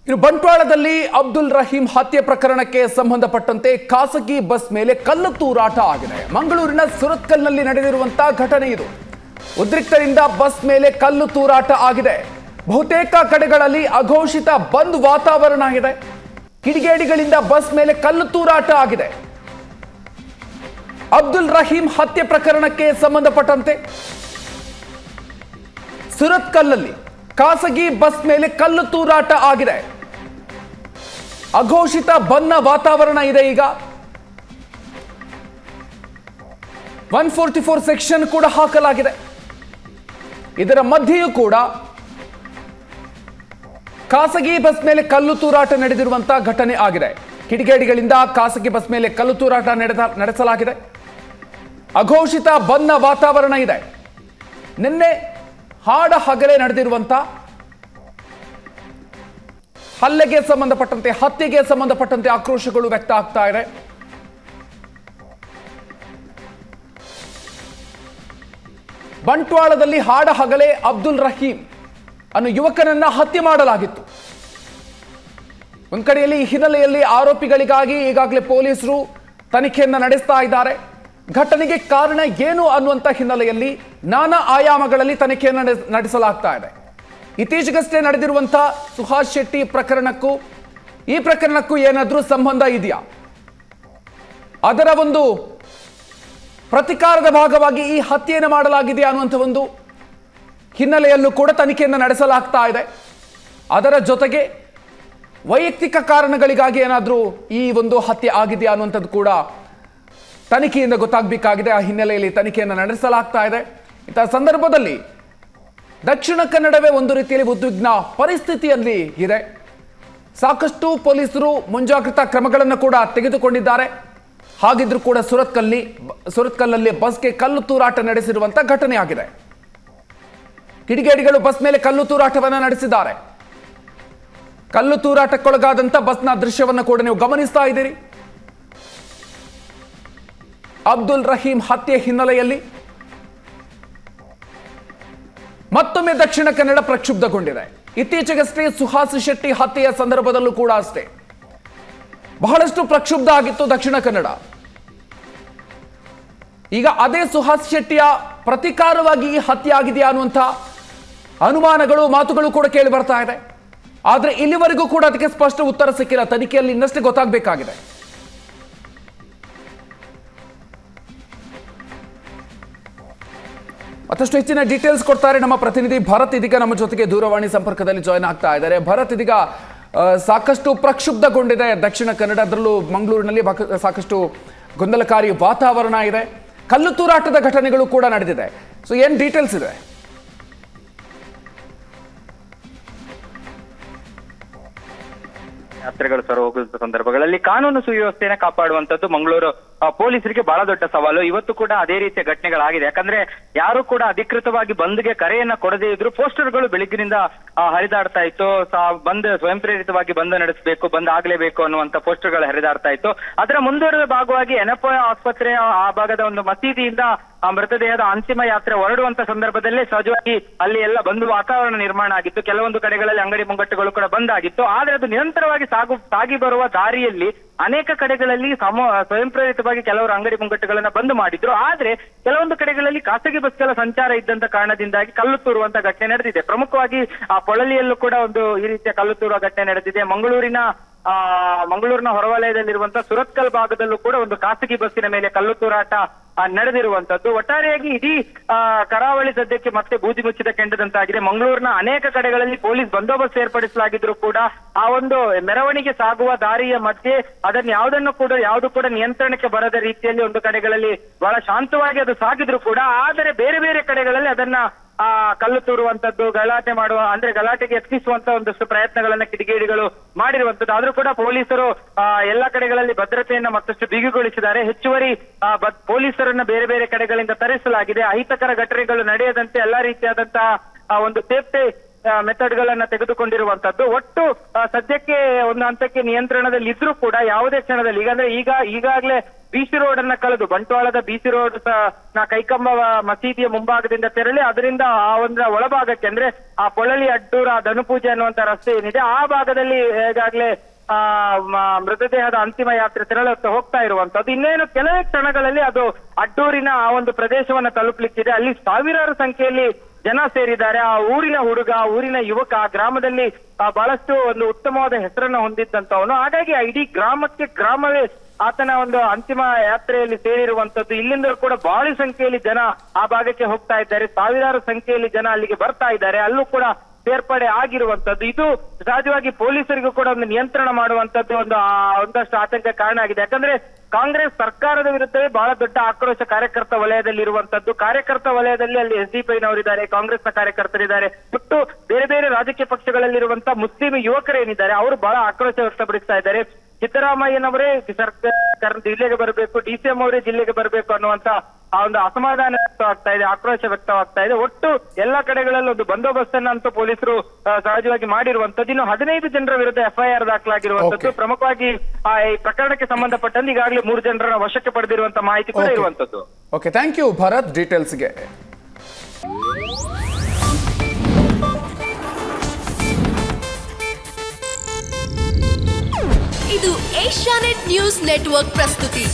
ಇನ್ನು ಬಂಟ್ವಾಳದಲ್ಲಿ ಅಬ್ದುಲ್ ರಹೀಂ ಹತ್ಯೆ ಪ್ರಕರಣಕ್ಕೆ ಸಂಬಂಧಪಟ್ಟಂತೆ ಖಾಸಗಿ ಬಸ್ ಮೇಲೆ ಕಲ್ಲು ತೂರಾಟ ಆಗಿದೆ. ಮಂಗಳೂರಿನ ಸುರತ್ಕಲ್ನಲ್ಲಿ ನಡೆದಿರುವಂತಹ ಘಟನೆ ಇದು. ಉದ್ರಿಕ್ತರಿಂದ ಬಸ್ ಮೇಲೆ ಕಲ್ಲು ತೂರಾಟ ಆಗಿದೆ. ಬಹುತೇಕ ಕಡೆಗಳಲ್ಲಿ ಅಘೋಷಿತ ಬಂದ್ ವಾತಾವರಣ ಆಗಿದೆ. ಕಿಡಿಗೇಡಿಗಳಿಂದ ಬಸ್ ಮೇಲೆ ಕಲ್ಲು ತೂರಾಟ ಆಗಿದೆ. ಅಬ್ದುಲ್ ರಹೀಂ ಹತ್ಯೆ ಪ್ರಕರಣಕ್ಕೆ ಸಂಬಂಧಪಟ್ಟಂತೆ ಸುರತ್ಕಲ್ನಲ್ಲಿ ಖಾಸಗಿ ಬಸ್ ಮೇಲೆ ಕಲ್ಲು ತೂರಾಟ ಆಗಿದೆ. ಅಘೋಷಿತ ಬನ್ನ ವಾತಾವರಣ ಇದೆ. ಈಗ 144 ಸೆಕ್ಷನ್ ಕೂಡ ಹಾಕಲಾಗಿದೆ. ಇದರ ಮಧ್ಯೆಯೂ ಕೂಡ ಖಾಸಗಿ ಬಸ್ ಮೇಲೆ ಕಲ್ಲು ತೂರಾಟ ನಡೆದಿರುವಂತಹ ಘಟನೆ ಆಗಿದೆ. ಕಿಡಿಗೇಡಿಗಳಿಂದ ಖಾಸಗಿ ಬಸ್ ಮೇಲೆ ಕಲ್ಲು ತೂರಾಟ ನಡೆಸಲಾಗಿದೆ. ಅಘೋಷಿತ ಬನ್ನ ವಾತಾವರಣ ಇದೆ. ನಿನ್ನೆ ಹಾಡ ಹಗಲೇ ನಡೆದಿರುವಂತಹ ಹಲ್ಲೆಗೆ ಸಂಬಂಧಪಟ್ಟಂತೆ, ಹತ್ಯೆಗೆ ಸಂಬಂಧಪಟ್ಟಂತೆ ಆಕ್ರೋಶಗಳು ವ್ಯಕ್ತ ಆಗ್ತಾ ಇದೆ. ಬಂಟ್ವಾಳದಲ್ಲಿ ಹಾಡ ಹಗಲೇ ಅಬ್ದುಲ್ ರಹೀಂ ಅನ್ನೋ ಯುವಕನನ್ನ ಹತ್ಯೆ ಮಾಡಲಾಗಿತ್ತು. ಒಂದ್ ಕಡೆಯಲ್ಲಿ ಈ ಹಿನ್ನೆಲೆಯಲ್ಲಿ ಆರೋಪಿಗಳಿಗಾಗಿ ಈಗಾಗಲೇ ಪೊಲೀಸರು ತನಿಖೆಯನ್ನ ನಡೆಸ್ತಾ ಇದ್ದಾರೆ. ಘಟನೆಗೆ ಕಾರಣ ಏನು ಅನ್ನುವಂಥ ಹಿನ್ನೆಲೆಯಲ್ಲಿ ನಾನಾ ಆಯಾಮಗಳಲ್ಲಿ ತನಿಖೆಯನ್ನು ನಡೆಸಲಾಗ್ತಾ ಇದೆ. ಇತ್ತೀಚೆಗಷ್ಟೇ ನಡೆದಿರುವಂತಹ ಸುಹಾಸ್ ಶೆಟ್ಟಿ ಪ್ರಕರಣಕ್ಕೂ ಈ ಪ್ರಕರಣಕ್ಕೂ ಏನಾದರೂ ಸಂಬಂಧ ಇದೆಯಾ? ಅದರ ಒಂದು ಪ್ರತಿಕಾರದ ಭಾಗವಾಗಿ ಈ ಹತ್ಯೆಯನ್ನು ಮಾಡಲಾಗಿದೆಯಾ ಅನ್ನುವಂಥ ಒಂದು ಹಿನ್ನೆಲೆಯಲ್ಲೂ ಕೂಡ ತನಿಖೆಯನ್ನು ನಡೆಸಲಾಗ್ತಾ ಇದೆ. ಅದರ ಜೊತೆಗೆ ವೈಯಕ್ತಿಕ ಕಾರಣಗಳಿಗಾಗಿ ಏನಾದರೂ ಈ ಒಂದು ಹತ್ಯೆ ಆಗಿದೆಯಾ ಅನ್ನುವಂಥದ್ದು ಕೂಡ ತನಿಖೆಯಿಂದ ಗೊತ್ತಾಗಬೇಕಾಗಿದೆ. ಆ ಹಿನ್ನೆಲೆಯಲ್ಲಿ ತನಿಖೆಯನ್ನು ನಡೆಸಲಾಗ್ತಾ ಇದೆ. ಇಂತಹ ಸಂದರ್ಭದಲ್ಲಿ ದಕ್ಷಿಣ ಕನ್ನಡವೇ ಒಂದು ರೀತಿಯಲ್ಲಿ ಉದ್ವಿಗ್ನ ಪರಿಸ್ಥಿತಿಯಲ್ಲಿ ಇದೆ. ಸಾಕಷ್ಟು ಪೊಲೀಸರು ಮುಂಜಾಗ್ರತಾ ಕ್ರಮಗಳನ್ನು ಕೂಡ ತೆಗೆದುಕೊಂಡಿದ್ದಾರೆ. ಹಾಗಿದ್ರೂ ಕೂಡ ಸುರತ್ಕಲ್ನಲ್ಲಿ ಬಸ್ಗೆ ಕಲ್ಲು ತೂರಾಟ ನಡೆಸಿರುವಂತ ಘಟನೆ ಆಗಿದೆ. ಕಿಡಿಗೇಡಿಗಳು ಬಸ್ ಮೇಲೆ ಕಲ್ಲು ತೂರಾಟವನ್ನು ನಡೆಸಿದ್ದಾರೆ. ಕಲ್ಲು ತೂರಾಟಕ್ಕೊಳಗಾದಂತ ಬಸ್ನ ದೃಶ್ಯವನ್ನು ಕೂಡ ನೀವು ಗಮನಿಸ್ತಾ ಇದ್ದೀರಿ. ಅಬ್ದುಲ್ ರಹೀಂ ಹತ್ಯೆ ಹಿನ್ನೆಲೆಯಲ್ಲಿ ಮತ್ತೊಮ್ಮೆ ದಕ್ಷಿಣ ಕನ್ನಡ ಪ್ರಕ್ಷುಬ್ಧಗೊಂಡಿದೆ. ಇತ್ತೀಚೆಗಷ್ಟೇ ಸುಹಾಸ್ ಶೆಟ್ಟಿ ಹತ್ಯೆಯ ಸಂದರ್ಭದಲ್ಲೂ ಕೂಡ ಅಷ್ಟೇ ಬಹಳಷ್ಟು ಪ್ರಕ್ಷುಬ್ಧ ಆಗಿತ್ತು ದಕ್ಷಿಣ ಕನ್ನಡ. ಈಗ ಅದೇ ಸುಹಾಸ್ ಶೆಟ್ಟಿಯ ಪ್ರತಿಕಾರವಾಗಿ ಈ ಹತ್ಯೆ ಆಗಿದೆಯಾ ಅನ್ನುವಂಥ ಅನುಮಾನಗಳು, ಮಾತುಗಳು ಕೂಡ ಕೇಳಿ ಬರ್ತಾ ಇದೆ. ಆದ್ರೆ ಇಲ್ಲಿವರೆಗೂ ಕೂಡ ಅದಕ್ಕೆ ಸ್ಪಷ್ಟ ಉತ್ತರ ಸಿಕ್ಕಿಲ್ಲ. ತನಿಖೆಯಲ್ಲಿ ಇನ್ನಷ್ಟೇ ಗೊತ್ತಾಗಬೇಕಾಗಿದೆ. ಮತ್ತಷ್ಟು ಹೆಚ್ಚಿನ ಡೀಟೇಲ್ಸ್ ಕೊಡ್ತಾರೆ ನಮ್ಮ ಪ್ರತಿನಿಧಿ ಭರತ್. ಇದೀಗ ನಮ್ಮ ಜೊತೆಗೆ ದೂರವಾಣಿ ಸಂಪರ್ಕದಲ್ಲಿ ಜಾಯ್ನ್ ಆಗ್ತಾ ಇದ್ದಾರೆ. ಭರತ್, ಇದೀಗ ಸಾಕಷ್ಟು ಪ್ರಕ್ಷುಬ್ಧಗೊಂಡಿದೆ ದಕ್ಷಿಣ ಕನ್ನಡ, ಅದರಲ್ಲೂ ಮಂಗಳೂರಿನಲ್ಲಿ ಸಾಕಷ್ಟು ಗೊಂದಲಕಾರಿ ವಾತಾವರಣ ಇದೆ. ಕಲ್ಲು ತೂರಾಟದ ಘಟನೆಗಳು ಕೂಡ ನಡೆದಿದೆ. ಸೊ ಏನ್ ಡೀಟೇಲ್ಸ್ ಇದೆ? ಯಾತ್ರೆಗಳು ಸರ್ ಹೋಗುವ ಸಂದರ್ಭಗಳಲ್ಲಿ ಕಾನೂನು ಸುವ್ಯವಸ್ಥೆಯನ್ನು ಕಾಪಾಡುವಂತದ್ದು ಮಂಗಳೂರು ಪೊಲೀಸರಿಗೆ ಬಹಳ ದೊಡ್ಡ ಸವಾಲು. ಇವತ್ತು ಕೂಡ ಅದೇ ರೀತಿಯ ಘಟನೆಗಳಾಗಿದೆ. ಯಾಕಂದ್ರೆ ಯಾರು ಕೂಡ ಅಧಿಕೃತವಾಗಿ ಬಂದ್ಗೆ ಕರೆಯನ್ನ ಕೊಡದೇ ಇದ್ರು ಪೋಸ್ಟರ್ಗಳು ಬೆಳಗ್ಗಿನಿಂದ ಹರಿದಾಡ್ತಾ ಇತ್ತು. ಬಂದ್ ಸ್ವಯಂ ಪ್ರೇರಿತವಾಗಿ ಬಂದ್ ನಡೆಸಬೇಕು, ಬಂದ್ ಆಗ್ಲೇಬೇಕು ಅನ್ನುವಂತ ಪೋಸ್ಟರ್ಗಳು ಹರಿದಾಡ್ತಾ ಇತ್ತು. ಅದರ ಮುಂದುವರೆದ ಭಾಗವಾಗಿ ಎನಪೋ ಆಸ್ಪತ್ರೆ ಆ ಭಾಗದ ಒಂದು ಮಸೀದಿಯಿಂದ ಆ ಮೃತದೇಹದ ಅಂತಿಮ ಯಾತ್ರೆ ಹೊರಡುವಂತ ಸಂದರ್ಭದಲ್ಲೇ ಸಹಜವಾಗಿ ಅಲ್ಲಿ ಎಲ್ಲ ಬಂದು ವಾತಾವರಣ ನಿರ್ಮಾಣ ಆಗಿತ್ತು. ಕೆಲವೊಂದು ಕಡೆಗಳಲ್ಲಿ ಅಂಗಡಿ ಮುಂಗಟ್ಟುಗಳು ಕೂಡ ಬಂದ್ ಆಗಿತ್ತು. ಆದ್ರೆ ಅದು ನಿರಂತರವಾಗಿ ಸಾಗಿ ಬರುವ ದಾರಿಯಲ್ಲಿ ಅನೇಕ ಕಡೆಗಳಲ್ಲಿ ಸ್ವಯಂ ಪ್ರೇರಿತವಾಗಿ ಕೆಲವರು ಅಂಗಡಿ ಮುಂಗಟ್ಟುಗಳನ್ನ ಬಂದ್ ಮಾಡಿದ್ರು. ಆದ್ರೆ ಕೆಲವೊಂದು ಕಡೆಗಳಲ್ಲಿ ಖಾಸಗಿ ಬಸ್ಗಳ ಸಂಚಾರ ಇದ್ದಂತ ಕಾರಣದಿಂದಾಗಿ ಕಲ್ಲು ತೂರುವಂತ ಘಟನೆ ನಡೆದಿದೆ. ಪ್ರಮುಖವಾಗಿ ಆ ಪೊಳಲಿಯಲ್ಲೂ ಕೂಡ ಒಂದು ಈ ರೀತಿಯ ಕಲ್ಲು ತೂರುವ ಘಟನೆ ನಡೆದಿದೆ. ಮಂಗಳೂರಿನ ಹೊರವಲಯದಲ್ಲಿರುವಂತಹ ಸುರತ್ಕಲ್ ಭಾಗದಲ್ಲೂ ಕೂಡ ಒಂದು ಖಾಸಗಿ ಬಸ್ಸಿನ ಮೇಲೆ ಕಲ್ಲು ತೂರಾಟ ನಡೆದಿರುವಂತದ್ದು. ಒಟ್ಟಾರೆಯಾಗಿ ಇಡೀ ಕರಾವಳಿ ಸದ್ಯಕ್ಕೆ ಮತ್ತೆ ಬೂದಿ ಮುಚ್ಚಿದ ಕೆಂಡದಂತಾಗಿದೆ. ಮಂಗಳೂರಿನ ಅನೇಕ ಕಡೆಗಳಲ್ಲಿ ಪೊಲೀಸ್ ಬಂದೋಬಸ್ತ್ ಏರ್ಪಡಿಸಲಾಗಿದ್ರು ಕೂಡ ಆ ಒಂದು ಮೆರವಣಿಗೆ ಸಾಗುವ ದಾರಿಯ ಮಧ್ಯೆ ಯಾವುದು ಕೂಡ ನಿಯಂತ್ರಣಕ್ಕೆ ಬರದ ರೀತಿಯಲ್ಲಿ ಒಂದು ಕಡೆಗಳಲ್ಲಿ ಬಹಳ ಶಾಂತವಾಗಿ ಅದು ಸಾಗಿದ್ರು ಕೂಡ, ಆದರೆ ಬೇರೆ ಬೇರೆ ಕಡೆಗಳಲ್ಲಿ ಅದನ್ನ ಕಲ್ಲು ತೂರುವಂತದ್ದು, ಗಲಾಟೆಗೆ ಯತ್ನಿಸುವಂತ ಒಂದಷ್ಟು ಪ್ರಯತ್ನಗಳನ್ನ ಕಿಡಿಗೇಡಿಗಳು ಮಾಡಿರುವಂತದ್ದು. ಆದ್ರೂ ಕೂಡ ಪೊಲೀಸರು ಎಲ್ಲಾ ಕಡೆಗಳಲ್ಲಿ ಭದ್ರತೆಯನ್ನ ಮತ್ತಷ್ಟು ಬಿಗಿಗೊಳಿಸಿದ್ದಾರೆ. ಹೆಚ್ಚುವರಿ ಪೊಲೀಸರನ್ನ ಬೇರೆ ಬೇರೆ ಕಡೆಗಳಿಂದ ತರಿಸಲಾಗಿದೆ. ಅಹಿತಕರ ಘಟನೆಗಳು ನಡೆಯದಂತೆ ಎಲ್ಲಾ ರೀತಿಯಾದಂತಹ ಒಂದು ಸೇಫ್ಟಿ ಮೆಥಡ್ಗಳನ್ನ ತೆಗೆದುಕೊಂಡಿರುವಂತದ್ದು. ಒಟ್ಟು ಸದ್ಯಕ್ಕೆ ಒಂದು ಹಂತಕ್ಕೆ ನಿಯಂತ್ರಣದಲ್ಲಿ ಇದ್ರೂ ಕೂಡ ಯಾವುದೇ ಕ್ಷಣದಲ್ಲಿ ಈಗಾಗಲೇ ಬಿಸಿ ರೋಡ್ ಅನ್ನ ಕಳೆದು ಬಂಟ್ವಾಳದ ಬಿಸಿ ರೋಡ್ ಕೈಕಂಬ ಮಸೀದಿಯ ಮುಂಭಾಗದಿಂದ ತೆರಳಿ ಅದರಿಂದ ಆ ಒಂದರ ಒಳಭಾಗಕ್ಕೆ ಅಂದ್ರೆ ಆ ಪೊಳಲಿ ಅಡ್ಡೂರ ಧನುಪೂಜೆ ಅನ್ನುವಂತ ರಸ್ತೆ ಏನಿದೆ ಆ ಭಾಗದಲ್ಲಿ ಈಗಾಗಲೇ ಮೃತದೇಹದ ಅಂತಿಮ ಯಾತ್ರೆ ತೆರಳುತ್ತಾ ಹೋಗ್ತಾ ಇರುವಂತದ್ದು. ಇನ್ನೇನು ಕೆಲವೇ ಕ್ಷಣಗಳಲ್ಲಿ ಅದು ಅಡ್ಡೂರಿನ ಆ ಒಂದು ಪ್ರದೇಶವನ್ನ ತಲುಪಲಿಕ್ಕಿದೆ. ಅಲ್ಲಿ ಸಾವಿರಾರು ಸಂಖ್ಯೆಯಲ್ಲಿ ಜನ ಸೇರಿದ್ದಾರೆ. ಆ ಊರಿನ ಹುಡುಗ, ಊರಿನ ಯುವಕ, ಆ ಗ್ರಾಮದಲ್ಲಿ ಬಹಳಷ್ಟು ಒಂದು ಉತ್ತಮವಾದ ಹೆಸರನ್ನ ಹೊಂದಿದ್ದಂತವನು. ಹಾಗಾಗಿ ಇಡೀ ಗ್ರಾಮವೇ ಆತನ ಒಂದು ಅಂತಿಮ ಯಾತ್ರೆಯಲ್ಲಿ ಸೇರಿರುವಂತದ್ದು. ಇಲ್ಲಿಂದ ಕೂಡ ಬಹಳ ಸಂಖ್ಯೆಯಲ್ಲಿ ಜನ ಆ ಭಾಗಕ್ಕೆ ಹೋಗ್ತಾ ಇದ್ದಾರೆ. ಸಾವಿರಾರು ಸಂಖ್ಯೆಯಲ್ಲಿ ಜನ ಅಲ್ಲಿಗೆ ಬರ್ತಾ ಇದ್ದಾರೆ. ಅಲ್ಲೂ ಕೂಡ ಸೇರ್ಪಡೆ ಆಗಿರುವಂತದ್ದು. ಇದು ಸಹಜವಾಗಿ ಪೊಲೀಸರಿಗೂ ಕೂಡ ಒಂದು ನಿಯಂತ್ರಣ ಮಾಡುವಂತದ್ದು ಒಂದಷ್ಟು ಆತಂಕ ಕಾರಣ ಆಗಿದೆ. ಯಾಕಂದ್ರೆ ಕಾಂಗ್ರೆಸ್ ಸರ್ಕಾರದ ವಿರುದ್ಧವೇ ಬಹಳ ದೊಡ್ಡ ಆಕ್ರೋಶ ಕಾರ್ಯಕರ್ತ ವಲಯದಲ್ಲಿ ಇರುವಂತದ್ದು. ಕಾರ್ಯಕರ್ತ ವಲಯದಲ್ಲಿ ಅಲ್ಲಿ SDPIನವರಿದ್ದಾರೆ, ಕಾಂಗ್ರೆಸ್ನ ಕಾರ್ಯಕರ್ತರಿದ್ದಾರೆ, ಒಟ್ಟು ಬೇರೆ ಬೇರೆ ರಾಜಕೀಯ ಪಕ್ಷಗಳಲ್ಲಿರುವಂತಹ ಮುಸ್ಲಿಂ ಯುವಕರೇನಿದ್ದಾರೆ ಅವರು ಬಹಳ ಆಕ್ರೋಶ ವ್ಯಕ್ತಪಡಿಸ್ತಾ ಇದ್ದಾರೆ. ಸಿದ್ದರಾಮಯ್ಯನವರೇ ಸರ್ಕಾರ ಜಿಲ್ಲೆಗೆ ಬರಬೇಕು, DCM ಅವರೇ ಜಿಲ್ಲೆಗೆ ಬರಬೇಕು ಅನ್ನುವಂತ ಆ ಒಂದು ಅಸಮಾಧಾನ ವ್ಯಕ್ತವಾಗ್ತಾ ಇದೆ, ಆಕ್ರೋಶ ವ್ಯಕ್ತವಾಗ್ತಾ ಇದೆ. ಒಟ್ಟು ಎಲ್ಲಾ ಕಡೆಗಳಲ್ಲಿ ಒಂದು ಬಂದೋಬಸ್ತ್ ಅಂತೂ ಪೊಲೀಸರು ಸಹಜವಾಗಿ ಮಾಡಿರುವಂತದ್ದು. ಇನ್ನು 15 ಜನರ ವಿರುದ್ಧ FIR ದಾಖಲಾಗಿರುವಂತದ್ದು. ಪ್ರಮುಖವಾಗಿ ಈ ಪ್ರಕರಣಕ್ಕೆ ಸಂಬಂಧಪಟ್ಟಂತೆ ಈಗಾಗಲೇ 3 ಜನರನ್ನ ವಶಕ್ಕೆ ಪಡೆದಿರುವಂತಹ ಮಾಹಿತಿ ಕೂಡ ಇರುವಂತದ್ದು. ಓಕೆ, ಥ್ಯಾಂಕ್ ಯು ಭರತ್ ಡೀಟೇಲ್ಸ್ಗೆ. ಇದು ಏಷ್ಯಾನೆಟ್ ನ್ಯೂಸ್ ನೆಟ್ವರ್ಕ್ ಪ್ರಸ್ತುತಿ.